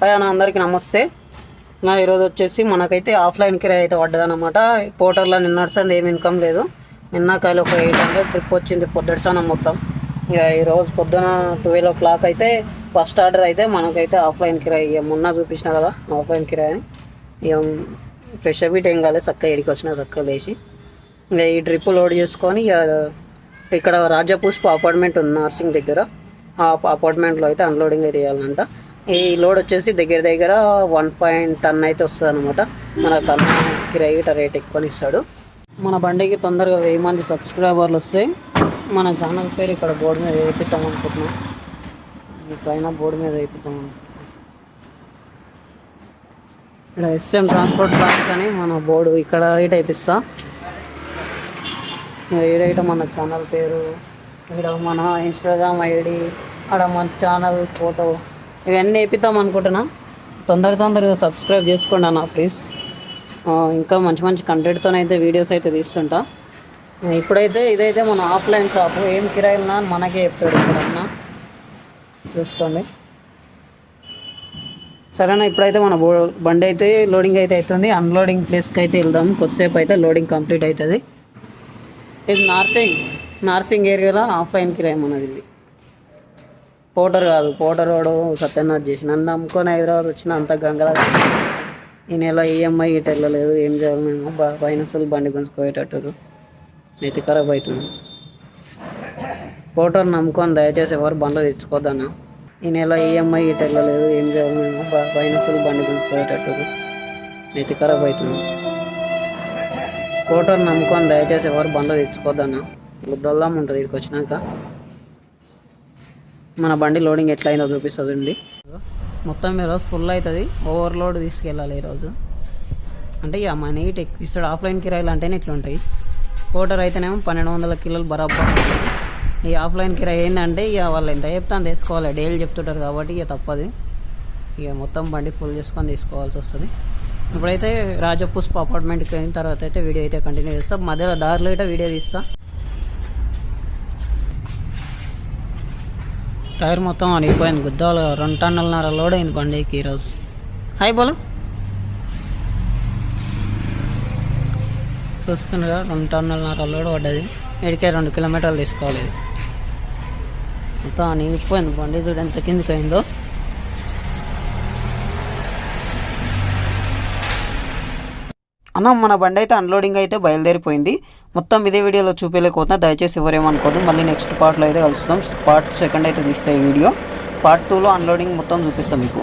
Hi అన్న, అందరికీ నమస్తే. ఈరోజు వచ్చేసి మనకైతే ఆఫ్లైన్ కిరాయి అయితే పడ్డదన్నమాట. పోర్టర్లో నిన్నటిసంది ఏమి ఇన్కమ్ లేదు. నిన్నకాయలు ఒక 800 ట్రిప్ వచ్చింది పొద్దుటిసానం మొత్తం. ఇక ఈరోజు పొద్దున 12 o'clock అయితే ఫస్ట్ ఆర్డర్ అయితే మనకైతే ఆఫ్లైన్ కిరాయి. ఇక మొన్న చూపించిన కదా ఆఫ్లైన్ కిరాయి. ఇక ఫ్రెష్ అప్ ఏం కాలేదు, చక్కగా ఎడికి వచ్చిన చక్కగా లేచి ఇక ఈ ట్రిప్ లోడ్ చేసుకొని ఇక్కడ రాజపుష్ప అపార్ట్మెంట్ ఉంది నర్సింగ్ దగ్గర. ఆ అపార్ట్మెంట్లో అయితే అన్లోడింగ్ అయితే చేయాలంట. ఈ లోడ్ వచ్చేసి దగ్గర 1.10 అయితే వస్తుంది అనమాట. మన కన్నా కిరాయి రేట్ ఎక్కువని ఇస్తాడు. మన బండికి తొందరగా 1000 మంది సబ్స్క్రైబర్లు వస్తాయి. మన ఛానల్ పేరు ఇక్కడ బోర్డు మీద వేపిద్దాం అనుకుంటున్నాం. పైన బోర్డు మీద వేపిద్దాం అనుకుంటున్నాం. ఇక్కడ SM ట్రాన్స్పోర్ట్ బాక్స్ అని మన బోర్డు ఇక్కడ వేపిస్తా. ఏదైతే మన ఛానల్ పేరు, ఇక్కడ మన ఇన్స్టాగ్రామ్ ఐడి, అక్కడ మన ఛానల్ ఫోటో ఇవన్నీ వేపిద్దాం అనుకుంటున్నా. తొందరగా సబ్స్క్రైబ్ చేసుకోండి అన్న ప్లీజ్. ఇంకా మంచి కంటెంట్తోనైతే వీడియోస్ అయితే తీస్తుంటా. ఇప్పుడైతే ఇదైతే మన ఆఫ్లైన్ షాపు. ఏం కిరాయినా మనకే చెప్తాడు ఇక్కడన్నా, చూసుకోండి సరేనా. ఇప్పుడైతే మన బండి అయితే లోడింగ్ అయితే అవుతుంది. అన్లోడింగ్ ప్లేస్కి అయితే వెళ్దాం. కొద్దిసేపు అయితే లోడింగ్ కంప్లీట్ అవుతుంది. ఇది నార్సింగ్ ఏరియాలో ఆఫ్లైన్ కిరాయి మనది. ఇది పోటర్ కాదు, పోటర్ వాడు సత్యనాథ్ చేసి నన్ను నమ్ముకొని హైదరాబాద్ వచ్చిన అంత గంగలా. ఈ నెల EMI ఇటు వెళ్ళలేదు. ఏం చేయాలి మేము? ఫైనాన్షియల్ బండి గుంజుకోయేటట్టు నెత్తి ఖరాబ్ అవుతుంది. పోటర్ నమ్ముకొని దయచేసి ఎవరు బండ్లు తెచ్చుకోద్దన్న. ఈ నెల EMI ఇటు వెళ్ళలేదు. ఏం చేయాలి మేము? ఫైనాన్షియల్ బండి గుంజుకోయేటట్టు నెత్తి ఖరాబ్ అవుతుంది. పోటర్ నమ్ముకొని దయచేసి ఎవరు బండ్లు తెచ్చుకోద్దన్న. దొల్లం ఉంటుంది ఇక్కడికి వచ్చినాక. మన బండి లోడింగ్ ఎట్లా అయిందో చూపిస్తుంది. మొత్తం ఈరోజు ఫుల్ అవుతుంది. ఓవర్లోడ్ తీసుకెళ్ళాలి ఈరోజు. అంటే ఇక మన నీట్ ఇస్తాడు. ఆఫ్లైన్ కిరాయిలు అంటేనే ఇట్లా ఉంటాయి. పోటర్ అయితేనేమో 1200 కిలోలు బరాబర్. ఈ ఆఫ్లైన్ కిరాయి ఏంటంటే ఇక వాళ్ళు ఎంత చెప్తాను తీసుకోవాలి. డైలీ చెప్తుంటారు కాబట్టి ఇక తప్పదు. ఇక మొత్తం బండి ఫుల్ చేసుకొని తీసుకోవాల్సి వస్తుంది. ఇప్పుడైతే రాజపుష్ప అపార్ట్మెంట్కి అయిన తర్వాత అయితే వీడియో అయితే కంటిన్యూ చేస్తాం. మధ్యలో దారిలో అయితే వీడియో తీస్తా. టైర్ మొత్తం అనిగిపోయింది. గుద్దాలు 2 టన్నులన్నర లోడ్ అయింది బండికి ఈరోజు. హాయ్ బోలు చూస్తుండగా 2 టన్నులన్నర లోడ్ పడ్డది. ఇడికే 2 కిలోమీటర్లు తీసుకోవాలి. ఇది మొత్తం అనిగిపోయింది బండి. చూడు ఎంత కిందికి అయిందో. అన్న మన బండి అయితే అన్లోడింగ్ అయితే బయలుదేరిపోయింది. మొత్తం ఇదే వీడియోలో చూపించలేకపోతున్నా, దయచేసి ఎవరేమనుకోదు. మళ్ళీ నెక్స్ట్ పార్ట్లో అయితే కలుస్తాం. పార్ట్ 2 అయితే తీస్తాయి వీడియో. పార్ట్ 2లో అన్లోడింగ్ మొత్తం చూపిస్తాం మీకు.